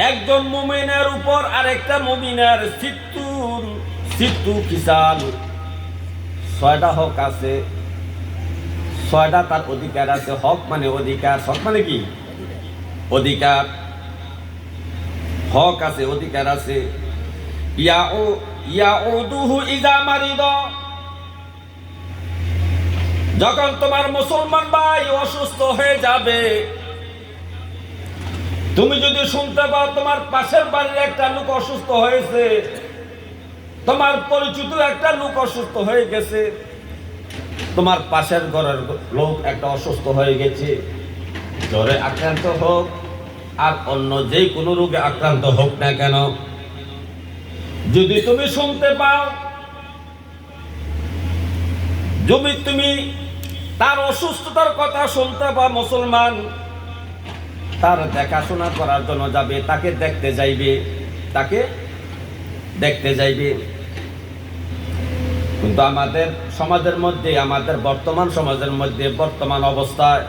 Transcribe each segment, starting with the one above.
একজন মুমিনের উপর আরেকটা মুমিনের সিত্তু কিসাল 6টা হক আছে, 6টা তার অধিকার আছে। হক মানে অধিকার, হক মানে কি অধিকার, হক আছে, অধিকার আছে। ইয়াউদুহু ইযা মারিদ, যখন তোমার মুসলমান ভাই অসুস্থ হয়ে যাবে, তুমি যদি শুনতে পাও তোমার পাশের বাড়ির একটা লোক অসুস্থ হয়েছে, তোমার পরিচিত একটা লোক অসুস্থ হয়ে গেছে, তোমার পাশের ঘরের লোক একটা অসুস্থ হয়ে গেছে, জ্বরে আক্রান্ত হোক আর অন্য যে কোনো রোগে আক্রান্ত হোক না কেন, যদি তুমি শুনতে পাও, যদি তুমি তার অসুস্থতার কথা শুনতে পাও, মুসলমান তার দেখাশোনা করার জন্য যাবে, তাকে দেখতে যাইবে। কিন্তু আমাদের সমাজের মধ্যে, আমাদের বর্তমান সমাজের মধ্যে, বর্তমান অবস্থায়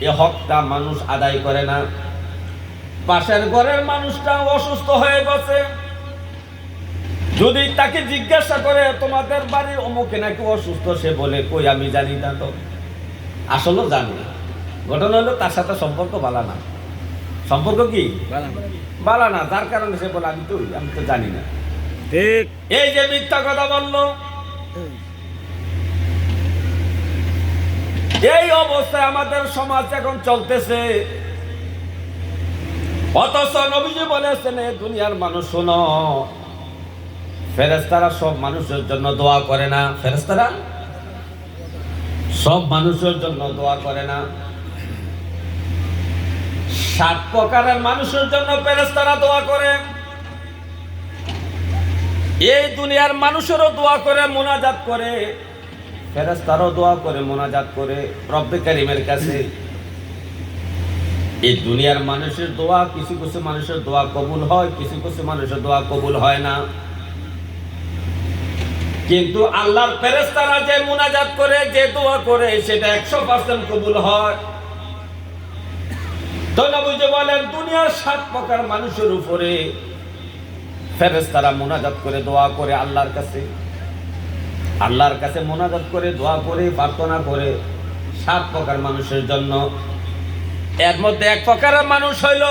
এ হকটা মানুষ আদায় করে না। পাশের ঘরের মানুষটা অসুস্থ হয়ে গেছে, যদি তাকে জিজ্ঞাসা করে তোমাদের বাড়ির অমুকে নাকি অসুস্থ, সে বলে কই আমি জানি না, তো আসলে জানি না। ঘটনা হলো তার সাথে সম্পর্ক ভালো না, সম্পর্ক কি ভালো না, যার কারণে সে বলে আমি তো জানি না। ঠিক এই যে মিথ্যা কথা বললো, এই অবস্থায় আমাদের সমাজ এখন চলতেছে। অথচ নবীজি বলেছেন, দুনিয়ার মানুষ শোনো, ফেরেশতারা সব মানুষের জন্য দোয়া করে না, ফেরেশতারা সব মানুষের জন্য দোয়া করে না। 7 প্রকারের মানুষের জন্য ফেরেশতারা দোয়া করে। এই দুনিয়ার মানুষেরও দোয়া করে, মুনাজাত করে, ফেরেশতারাও দোয়া করে, মুনাজাত করে রব্বে কারীমের কাছে। এই দুনিয়ার মানুষের দোয়া, কিছু কিছু মানুষের দোয়া কবুল হয়, কিছু কিছু মানুষের দোয়া কবুল হয় না। কিন্তু আল্লাহর ফেরেশতারা যে মুনাজাত করে, যে দোয়া করে, সেটা 100% কবুল হয়। তো নবীজি বলেন, দুনিয়ার 7 প্রকার মানুষের উপরে ফেরেশতারা মুনাজাত করে, দোয়া করে আল্লাহর কাছে মুনাজাত করে, দোয়া করে, প্রার্থনা করে 7 প্রকার মানুষের জন্য। এর মধ্যে 1 প্রকারের মানুষ হইল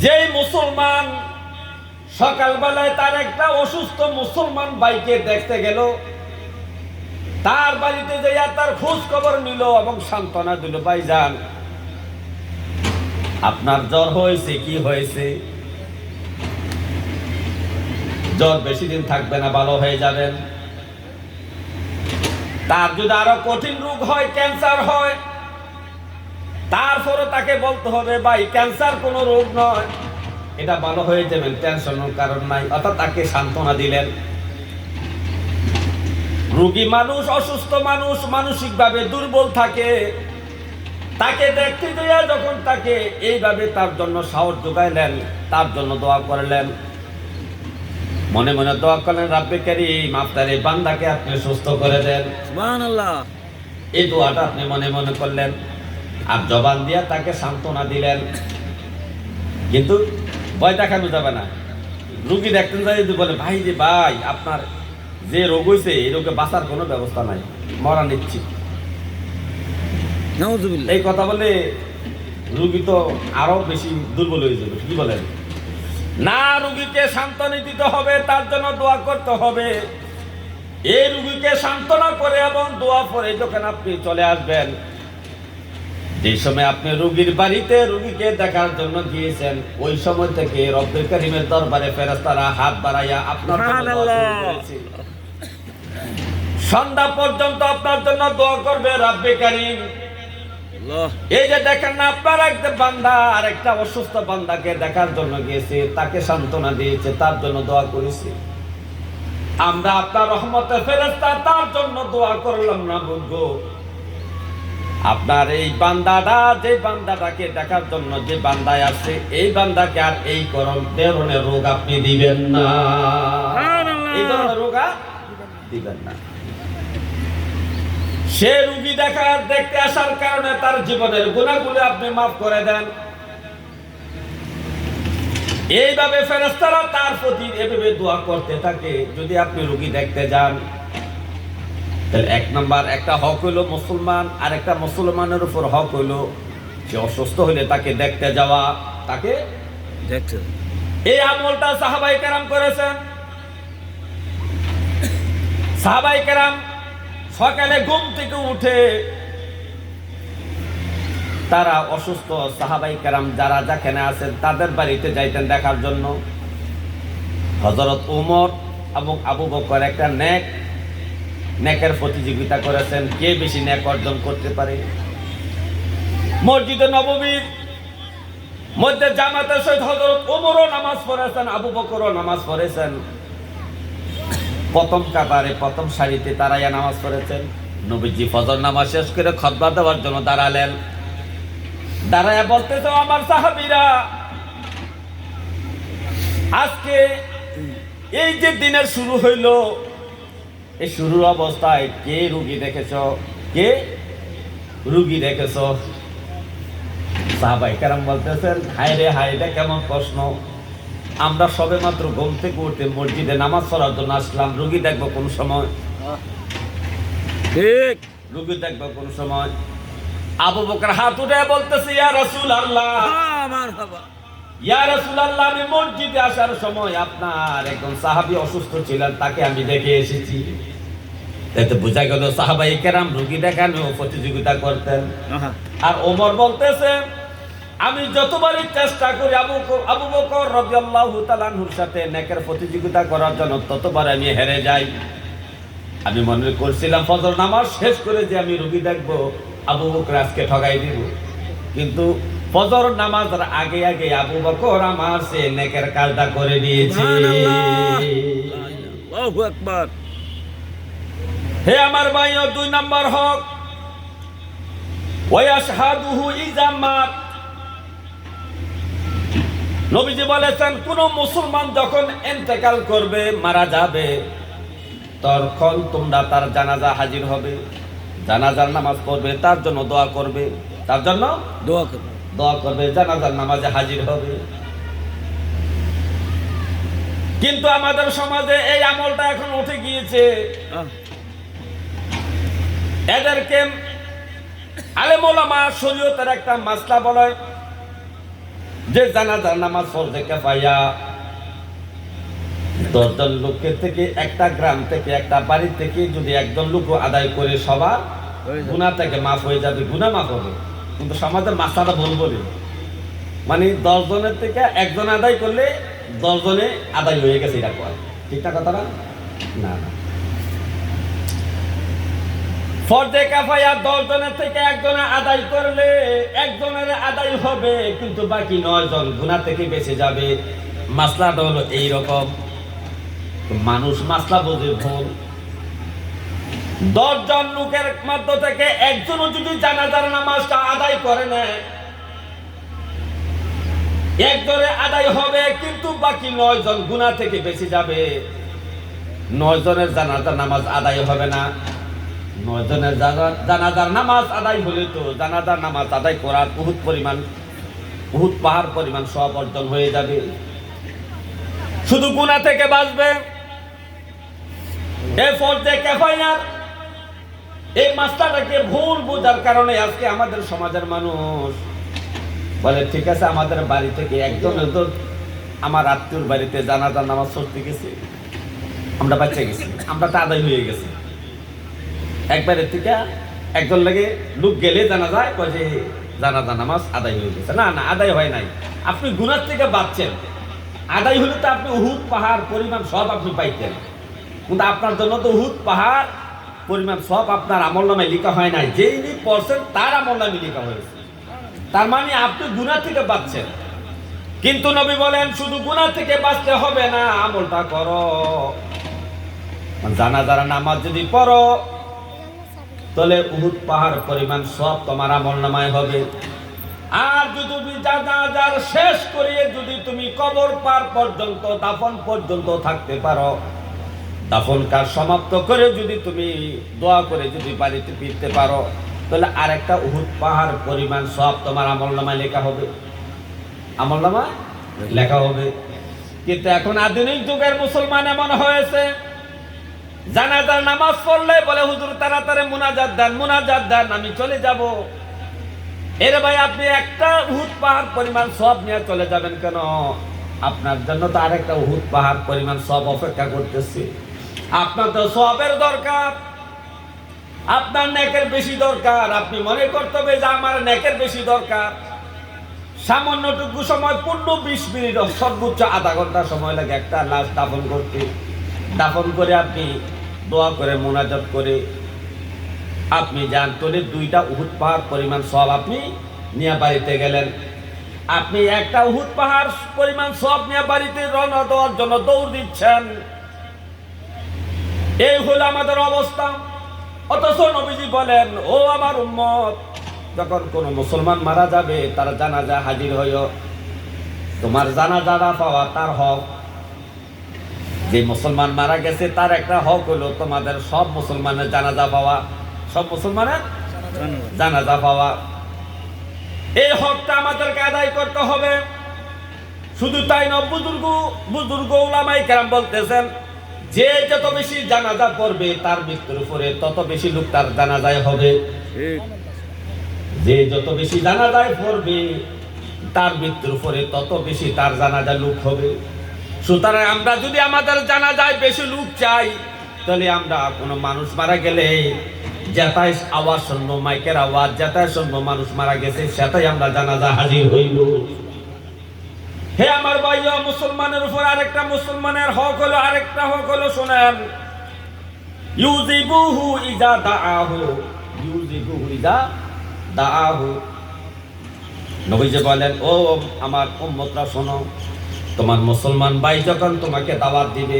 যেই মুসলমান সকালবেলায় তার একটা অসুস্থ মুসলমান ভাইকে দেখতে গেল, তার বাড়িতে যাইয়া তার খোঁজ খবর নিল এবং সান্ত্বনা দিল, ভাইজান আপনার জ্বর হয়েছে, কি হয়েছে? জ্বর বেশি দিন থাকবে না, ভালো হয়ে যাবেন। তার যদি আরো কঠিন রোগ হয়, ক্যান্সার হয়, তারপরে তাকে বলতে হবে, ভাই ক্যান্সার কোনো রোগ নয়, এটা ভালো হয়ে যাবেন, টেনশনের কারণ নাই। অর্থাৎ তাকে সান্ত্বনা দিলেন। রোগী মানুষ, অসুস্থ মানুষ, মানসিকভাবে দুর্বল থাকে, তাকে দেখতে যাইয়া যখন তাকে এইভাবে তার জন্য সাহস যোগাইলেন, তার জন্য দোয়া করলেন, মনে মনে দোয়া করলেন, রাব্বে কারীম আপনার এই বান্দাকে আপনি সুস্থ করে দেন, সুবহানাল্লাহ। এই দোয়াটা আপনি মনে মনে করলেন আর জবান দিয়া তাকে সান্ত্বনা দিলেন। কিন্তু ভয় দেখানো যাবে না। রোগী দেখতেন যাই বলে, ভাই যে ভাই আপনার যে রোগ হয়েছে, এই রোগে বাঁচার কোনো ব্যবস্থা নাই, মরা নিচ্ছি, এই কথা বলে রোগী তো আরো বেশি দুর্বল হয়ে যাবে। কি বলেন না? রোগীকে সান্ত্বনা দিতে হবে, তার জন্য দোয়া করতে হবে। এই রোগীকে সান্ত্বনা করে এবং দোয়া করে যখন আপনি চলে আসবেন, যে সময় আপনি রোগীর বাড়িতে রোগীকে দেখার জন্য গিয়েছেন, ওই সময় থেকে রব্বে কারীমের দরবারে ফেরেশতারা হাত বাড়াইয়া আপনার জন্য দোয়া শুরু করেছে। সন্ধ্যা পর্যন্ত আপনার জন্য দোয়া করবে রব্বে কারীম। এই যে দেখেন না, আপনার একটা বান্দা আর একটা অসুস্থ বান্দাকে দেখার জন্য গিয়েছে, তাকে সান্ত্বনা দিয়েছে, তার জন্য দোয়া করেছে। আমরা আপনার রহমতের ফেরেশতা তার জন্য দোয়া করলাম না বলবো? আপনার এই বান্দাটা, যে বান্দাটাকে দেখার জন্য যে বান্দায় আছে, এই বান্দাকে আর এই ধরনের রোগ আপনি দিবেন না, এই ধরনের রোগ দিবেন না। সে রোগী দেখতে আসার কারণে তার জীবনের গুনাহগুলো আপনি মাফ করে দেন। এইভাবে ফেরেশতারা তার প্রতি এভাবে দোয়া করতে থাকে। যদি আপনি রোগী দেখতে যান, তাহলে এক নাম্বার একটা হক হইল মুসলমান, আর একটা মুসলমানের উপর হক হইল সে অসুস্থ হলে তাকে দেখতে যাওয়া, তাকে দেখতে। এই আমলটা সাহাবায়ে কেরাম করেছেন। সাহাবায়ে কেরাম সকালে ঘুম থেকে উঠে তারা অসুস্থ সাহাবায়ে কেরাম যারা যেখানে আছেন তাদের বাড়িতে যাইতেন দেখার জন্য। হযরত ওমর এবং আবু বকর একটা নেকের প্রতিযোগিতা করেছেন, কে বেশি নেক অর্জন করতে পারে। মসজিদে নববীর মধ্যে জামাতের সহিত হযরত ওমরও নামাজ পড়েছেন, আবু বকরও নামাজ পড়েছেন। প্রথম কাতারে প্রথম সারিতে তারাইয়া নামাজ পড়েছেন। নবীজি ফজর নামাজ শেষ করে খুতবা দেওয়ার জন্য দাঁড়ালেন। দাঁড়ায়া বলতেছে, আমার সাহাবীরা, আজকে এই যে দিনের শুরু হইল, এই শুরুর অবস্থায় কে রুগী দেখেছ, কে রুগী দেখেছ? সাহাবায়ে কেরাম বলতেছেন, হায় রে হায়, এটা কেমন প্রশ্ন! আমরা সবে মাত্র ঘুম থেকে উঠে মসজিদে নামাজ পড়ার জন্য আসলাম, রুগী দেখবো কোন সময়? ঠিক, রুগী দেখবো কোন সময়? আবু বকর হাত উঠে বলতেছে, ইয়া রাসূলুল্লাহ, ইয়া রাসূলুল্লাহ, আমি মসজিদে আসার সময় আপনার একজন সাহাবী অসুস্থ ছিলেন, তাকে আমি দেখে এসেছি। এতে বোঝা গেল সাহাবায়ে কেরাম রুগী দেখানো প্রতিযোগিতা করতেন। আর ওমর বলতেছে, আমি যতবারই চেষ্টা করি আবু বকর রাদিয়াল্লাহু তাআলা আনহুর সাথে নেকের প্রতিযোগিতা করার জন্য, ততবার আমি হেরে যাই। আমি মনে করছিলাম ফজর নামাজ শেষ করে যে আমি রুগী দেখবো, আবু বকর আজকে ঠগাই দিব। কিন্তু ফজর নামাজের আগে আগে আবু বকর আমার সে নেকের কাজটা করে দিয়েছে। আল্লাহু আকবার। হে আমার ভাইও, 2 নাম্বার হক ওয়াশহাদুহু ইযা মাত। নবীজি বলেছেন, কোন মুসলমান যখন ইন্তেকাল করবে, মারা যাবে, তখন তোমরা তার জানাজা হাজির হবে, জানাজার নামাজ পড়বে, তার জন্য দোয়া করবে, তার জন্য দোয়া করবে, জানাজার নামাজে হাজির হবে। কিন্তু আমাদের সমাজে এই আমলটা এখন উঠে গিয়েছে। এদেরকে আলেম ওলামা শরীয়তের একটা মাসলা বলে যে জানাজার নামাজ ফরজে কিফায়া। 10 জন লোকের থেকে, একটা গ্রাম থেকে, একটা বাড়ি থেকে যদি একজন লোক আদায় করে, সবার গুনাহ থেকে মাফ হয়ে যাবে, গুনাহ মাফ হবে। কিন্তু সমাজের মাসলাটা ভুল বলি, মানে 10 জনের থেকে একজন আদায় করলে 10 জনে আদায় হয়ে গেছে, এটা কয় ঠিক না কথাটা? না না, ফরজে কিফায়া 10 জনের থেকে একজনে আদায় করলে একজনের আদায় হবে, কিন্তু বাকি 9 জন গুনাহ থেকে বেঁচে যাবে। মাসলাটা হলো এইরকম। মানুষ মাসলা বোঝে ভুল। 10 জন লোকের মধ্য থেকে একজনও যদি জানাজার নামাজটা আদায় করে নেয়, একজনে আদায় হবে, কিন্তু বাকি 9 জন গুনাহ থেকে বেঁচে যাবে। 9 জনের জানাজার নামাজ আদায় হবে না। 9 জনের জানাজার নামাজ আদায় হলে তো জানাজার নামাজ আদায় করার উহুদ পাহাড় পরিমাণ সওয়াব অর্জন হয়ে যাবে, শুধু গুনাহ থেকে বাঁচবে। এই ফরজে কিফায়ার এই মাসলাটাকে ভুল বোঝার কারণে আজকে আমাদের সমাজের মানুষ বলে, ঠিক আছে, আমাদের বাড়ি থেকে একজন, আমার আত্মীয়র বাড়িতে জানাজার নামাজ পড়তে গেছে, আমরা বাচ্চা গেছি, আমরা তো আদায় হয়ে গেছে। একবারের থেকে একজন লাগে লোক গেলে জানা যায় যে জানাজা নামাজ আদায় হয়ে গেছে। না না, আদায় হয় নাই, আপনি গুনাহ থেকে বাঁচছেন। আদায় হলে তো আপনি উহুদ পাহাড় পরিমাণ সব আপনি পাইতেন, কিন্তু আপনার জন্য তো উহুদ পাহাড় পরিমাণ সব আপনার আমলনামায় লেখা হয় নাই, যেই পড়ছেন তার আমলনামায় লেখা হয়েছে। তার মানে আপনি গুনাহ থেকে বাঁচছেন। কিন্তু নবী বলেন, শুধু গুনাহ থেকে বাঁচতে হবে না, আমলটা করো। জানাজার নামাজ যদি পড়ো, তাহলে উহুদ পাহাড় পরিমাণ সব তোমার আমলনামায় হবে। আর যদি জানাজার শেষ করিয়ে যদি তুমি কবর পার পর্যন্ত, দাফন পর্যন্ত থাকতে পারো, দাফন কাজ সমাপ্ত করে যদি তুমি দোয়া করে যদি বাড়িতে ফিরতে পারো, তাহলে আরেকটা উহুদ পাহাড় পরিমাণ সব তোমার আমলনামায় লেখা হবে। আমলনামায় লেখা হবে। কিন্তু এখন আধুনিক যুগের মুসলমান এমন হয়েছে, জানাজার নামাজ পড়লে বলে হুজুর তাড়াতাড়ি মুনাজাত দেন আমি চলে যাব। এর ভাই আপনি একটা উহুদ পাহাড় পরিমাণ সওয়াব নিয়ে চলে যাবেন কেন? আপনার জন্য তো আরেকটা উহুদ পাহাড় পরিমাণ সওয়াব অপেক্ষা করতেছে। আপনার তো সওয়াবের দরকার, আপনার নেকের বেশি দরকার। আপনি মনে করতে হবে যে আমার নেকের বেশি দরকার। সামান্যটুকু সময় 15-20 মিনিট, সর্বোচ্চ আধা ঘন্টা সময় লাগে একটা লাশ দাফন করতে। দাফন করে আপনি দোয়া করে মুনাজাত করে আপনি যান, তোলে 2টা উহুদ পাহাড় পরিমাণ সওয়াব আপনি নিয়ে বাড়িতে গেলেন। আপনি একটা উহুদ পাহাড় পরিমাণ সওয়াব নিয়ে বাড়িতে রওনা দেওয়ার জন্য দৌড় দিচ্ছেন। এই হলো আমাদের অবস্থা। অথচ নবীজি বলেন, ও আমার উম্মত, যখন কোন মুসলমান মারা যাবে তার জানাজা হাজির হইও। তোমার জানাজাটা পাওয়া তার হক। যে মুসলমান মারা গেছে তার একটা হক হলো তোমাদের সব মুসলমানের জানাজা পাওয়া, সব মুসলমানের জানাজা পাওয়া। এই হকটা আমাদেরকে আদায় করতে হবে। শুধু তাই না, বুজুর্গ উলামায়ে কেরাম বলতেছেন, যে যত বেশি জানাজা পড়বে তার মৃত্যুর উপরে তত বেশি লোক তার জানাজায় হবে। যে যত বেশি জানাজায় পড়বে তার মৃত্যুর উপরে তত বেশি তার জানাজা লোক হবে। সুতরাং আমরা যদি আমাদের জানাজায় বেশি লোক চাই, তাহলে আমরা কোনো মানুষ মারা গেলে যেটাই আওয়াজ শুনবো, মাইকের আওয়াজ যেটাই শুনবো মানুষ মারা গেছে, সেটাই আমরা জানাজা হাজির হইল। হে আমার ভাইয়া, মুসলমানের উপর আরেকটা মুসলমানের হক হলো, আরেকটা হক হলো, শোনেন, ইউজিবুহু ইজা দাআহু, ইউজিবুহু ইজা দাআহু। নবীজি বলেন, ও আমার উম্মতরা শোনো, তোমার মুসলমান ভাই যখন তোমাকে দাওয়াত দিবে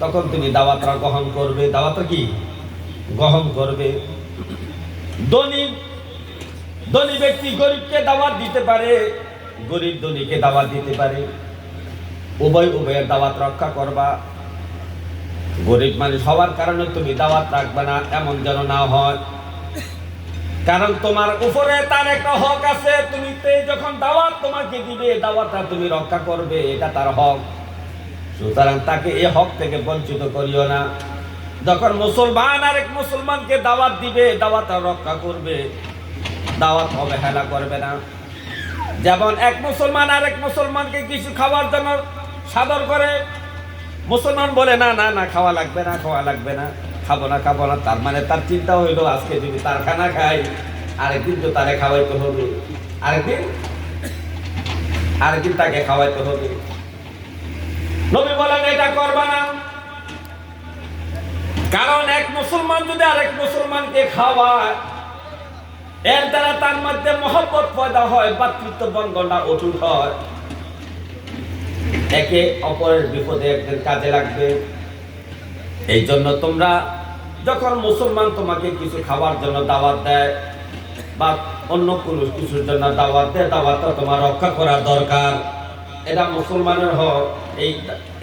তখন তুমি দাওয়াতটা গ্রহণ করবে। দাওয়াতটা কি গ্রহণ করবে। ধনী ব্যক্তি গরিবকে দাওয়াত দিতে পারে, গরিব ধনীকে দাওয়াত দিতে পারে। উভয়ের দাওয়াত রক্ষা করবা। গরিব মানুষ হওয়ার কারণে তুমি দাওয়াত রাখবে না, এমন যেন না হয়। কারণ তোমার উপরে তার একটা হক আছে। তুমি যখন দাওয়াত তোমাকে দিবে, দাওয়াতটা তুমি রক্ষা করবে, এটা তার হক। সুতরাং তাকে এই হক থেকে বঞ্চিত করিও না। যখন মুসলমান আরেক মুসলমানকে দাওয়াত দিবে, দাওয়াতটা রক্ষা করবে, দাওয়াত অবহেলা করবে না। যেমন এক মুসলমান আরেক মুসলমানকে কিছু খাওয়ার জন্য সাদর করে, মুসলমান বলে না না না, খাওয়া লাগবে না, খাবো না, তার মানে তার চিন্তা হইলো আজকে যদি তার খানা খাই, আরেকদিন তো তারে খাওয়াইতে হবে, আরেকদিন তাকে খাওয়াইতে হবে। নবী বলেন এটা করবা না। কারণ এক মুসলমান যদি আরেক মুসলমানকে খাওয়ায়, এর দ্বারা তার মধ্যে মহব্বত পয়দা হয়, ভাতৃত্ব বন্ধনটা অটুট হয়। একে অপরের বিপদে একদিন কাজে লাগবে। এই জন্য তোমরা যখন মুসলমান তোমাকে কিছু খাবার জন্য দাওয়াত দেয় বা অন্য কোনো কিছুর জন্য দাওয়াত দেয়, দাওয়াতটা তোমার রক্ষা করা দরকার। এটা মুসলমানের হক,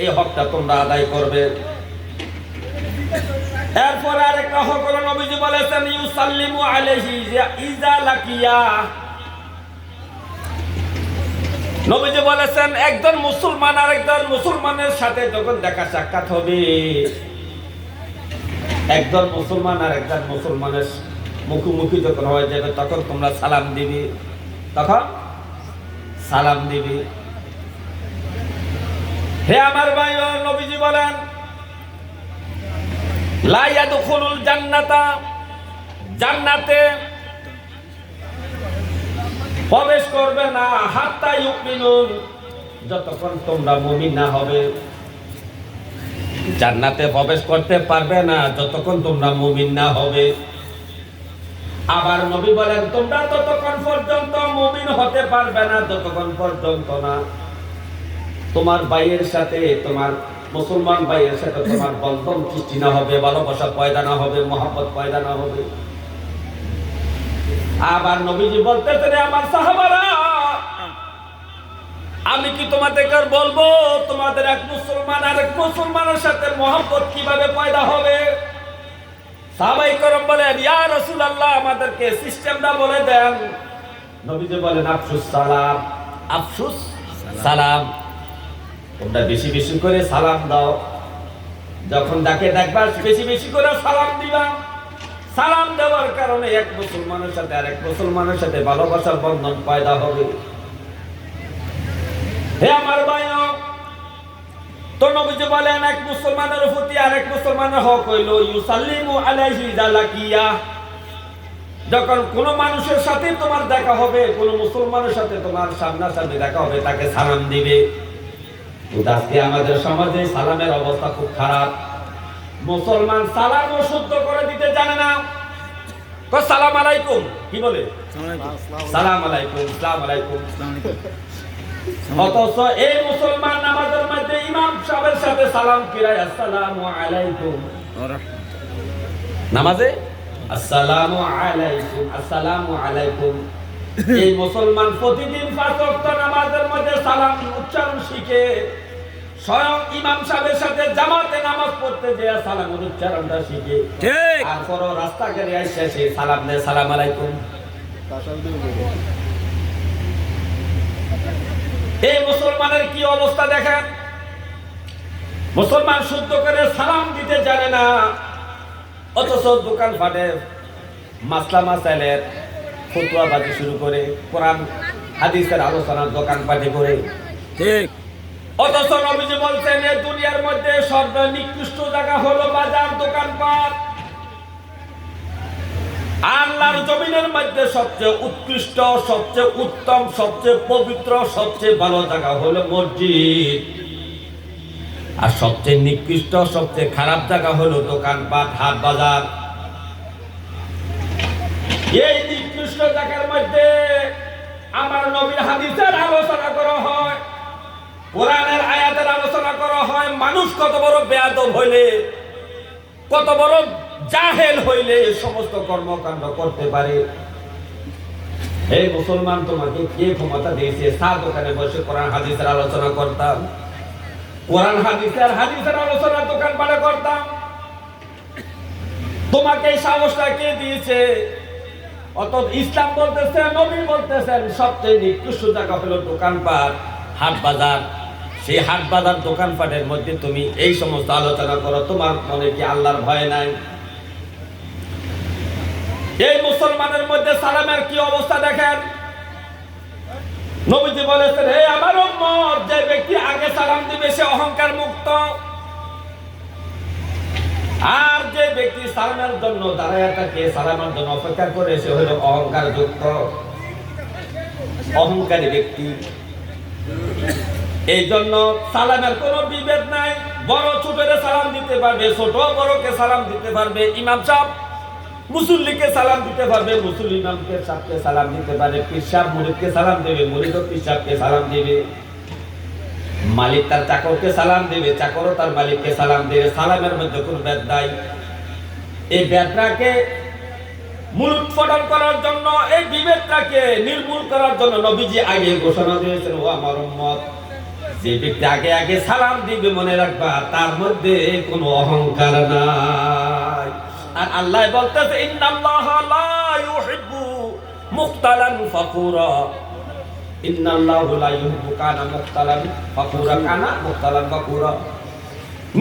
এই হকটা তোমরা আদায় করবে। এরপরে আরেকটা হক হলো, নবীজি বলেছেন, ইউসাল্লিমু আলাইহি ইজা লাকিয়া। নবীজি বলেছেন, একজন মুসলমান আরেকজন মুসলমানের সাথে যখন দেখা সাক্ষাৎ হবে, একজন মুসলমান আর একজন মুসলমানের মুখোমুখি যখন হয়ে যাবে, তখন তোমরা সালাম দিবি, হে আমার ভাই, নবীজি বলেন, লা ইয়াদখুলুল জান্নাতা, জান্নাতে প্রবেশ করবে না, হাত্তা ইউমিনুন, যতক্ষণ তোমরা মুমিন না হবে। জান্নাতে প্রবেশ করতে পারবে না যতক্ষণ তোমরা মুমিন না হবে। আবার নবী বলেন, তোমরা ততক্ষণ পর্যন্ত মুমিন হতে পারবে না যতক্ষণ পর্যন্ত না তোমার ভাইয়ের সাথে, তোমার মুসলমান ভাইয়ের সাথে তোমার বন্ধন সৃষ্টি না হবে, ভালোবাসা পয়দা না হবে, মহব্বত পয়দা না হবে। আবার নবীজি বলতেছেন, আমার সাহাবারা, আমি কি তোমাদেরকে বলবো তোমাদের এক মুসলমান আরেক মুসলমানের সাথে মহব্বত কিভাবে পয়দা হবে? সাহাবায়ে কেরাম বলেন, ইয়া রাসূলুল্লাহ, আমাদেরকে সিস্টেমটা বলে দেন। নবীজি বলেন, আফসুস সালাম, আফসুস সালাম। তোমরা বেশি বেশি করে সালাম দাও, যখন যাকে দেখবা বেশি বেশি করে সালাম দিবা। সালাম দেওয়ার কারণে এক মুসলমানের সাথে আরেক মুসলমানের সাথে ভালোবাসার বন্ধন পয়দা হবে। হে আমার ভাইও, তো নবীজি বলেন এক মুসলমানের প্রতি আরেক মুসলমানের হক হইল ইউসাল্লিমু আলাইহি ইযা লাকিয়া। যখন কোন মানুষের সাথে তোমার দেখা হবে, কোন মুসলমানের সাথে তোমার সামনাসামনি দেখা হবে, তাকে সালাম দিবে। কিন্তু আজকে আমাদের সমাজে সালামের অবস্থা খুব খারাপ। মুসলমান সালামও শুদ্ধ করে দিতে জানে না। সালাম আলাইকুম কি বলে? সালাম আলাইকুম, সালাম আলাইকুম। অথচ এই মুসলমান নামাজের মধ্যে ইমাম সাহেবের সাথে সালাম ফিরায় আসসালামু আলাইকুম। নামাজে আসসালামু আলাইকুম, আসসালামু আলাইকুম। এই মুসলমান প্রতিদিন 5 ওয়াক্ত নামাজের মধ্যে সালাম উচ্চারণ শিখে স্বয়ং ইমাম সাহেবের সাথে জামাতে নামাজ পড়তে যে সালামের উচ্চারণটা শিখে, ঠিক আর পরও রাস্তাঘাটে এসে সেই সালাম দেয়, সালাম আলাইকুম। এই মুসলমানের কি অবস্থা দেখেন। মুসলমান শুদ্ধ করে সালাম দিতে জানে না, অথচ দোকান ফাটে মাসলা মাসাইলের ফতোয়াবাজি শুরু করে, কোরআন হাদিসের আলোচনার দোকান পাটি করে। ঠিক। অথচ নবীজি বলছেন এই দুনিয়ার মধ্যে সর্বনিকৃষ্ট জায়গা হলো বাজার, দোকানপাট। আল্লাহর জমিনের মধ্যে সবচেয়ে উৎকৃষ্ট, সবচেয়ে উত্তম, সবচেয়ে পবিত্র, সবচেয়ে ভালো জায়গা হলো মসজিদ। আর সবচেয়ে নিকৃষ্ট, সবচেয়ে খারাপ জায়গা হলো দোকানপাট, হাট বাজার। এই নিকৃষ্ট জায়গার মধ্যে আমার নবীর হাদিসের আলোচনা করা হয়, কোরআনের আয়াতের আলোচনা করা হয়। মানুষ কত বড় বেয়াদব হইলে, কত বড় জাহেল হইলে এই সমস্ত কর্মকাণ্ড করতে পারে। এই মুসলমান, তোমাকে কে ক্ষমতা দিয়েছে চা দোকানে বসে কোরআন হাদিসের আলোচনা করতাম, কোরআন হাদিসের আলোচনা দোকান পাড়ে করতাম? তোমাকে এই সাহসটা কে দিয়েছে? অত ইসলাম বলতেছে, নবী বলতেছেন সবচেয়ে নিকৃষ্ট জায়গা হলো দোকানপাট, হাট বাজার। সেই হাট বাজার দোকানপাটের মধ্যে তুমি এই সমস্ত আলোচনা করো, তোমার মনে কি আল্লাহর ভয় নাই? এই মুসলমানের মধ্যে সালামের কি অবস্থা দেখেন। নবীজি বলেছেন, হে আমার উম্মত, যে ব্যক্তি আগে সালাম দিবে সে অহংকার মুক্ত, আর যে ব্যক্তি সালামের জন্য দাঁড়ায় থাকে, সালামের জন্য অপেক্ষা করে, সে হলো অহংকার যুক্ত, অহংকারী ব্যক্তি। এই জন্য সালামের কোনো বিভেদ নাই। বড় ছোটরে সালাম দিতে পারবে, ছোট বড়কে সালাম দিতে পারবে। ইমাম সাহেব মুসল্লিকে সালাম দিতে পারবে, মুসল্লি ইমামকে সাহেবকে সালাম দিতে পারে। পীর সাহেব মুরিদকে সালাম দেবে, মুরিদও পীর সাহেবকে সালাম দেবে। মালিক তার চাকরকে সালাম দেবে, চাকরও তার মালিককে সালাম দেবে। সালামের মধ্যে কোনো ভেদ নাই। এই ভেদটাকে মূলোৎপাটন করার জন্য, এই বিভেদটাকে নির্মূল করার জন্য নবীজি আগে ঘোষণা দিয়েছেন, ও আমার উম্মত, যে ব্যক্তি আগে আগে সালাম দিবে মনে রাখবা তার মধ্যে কোনো অহংকার নাই। আর আল্লাহ বলতেছে, ইন্নাল্লাহা লা ইউহিব্বু মুখতালান ফাকুরা। ইন্নাল্লাহু লা ইউহিব্বু কানা মুখতালান ফাকুরা, কানা মুখতালান ফাকুরা।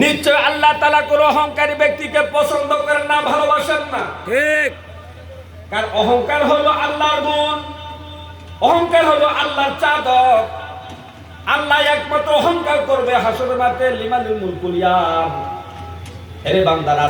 নিশ্চয় আল্লাহ তাআলা কোন অহংকারী ব্যক্তিকে পছন্দ করেন না, ভালোবাসেন না। ঠিক। কারণ অহংকার হলো আল্লাহর গুণ, অহংকার হলো আল্লাহর চাদর। আল্লাহ একমাত্র অহংকার করবে হাসরের মাঠে, লিমানিল মুলকুল ইয়াম। হে বান্দারা,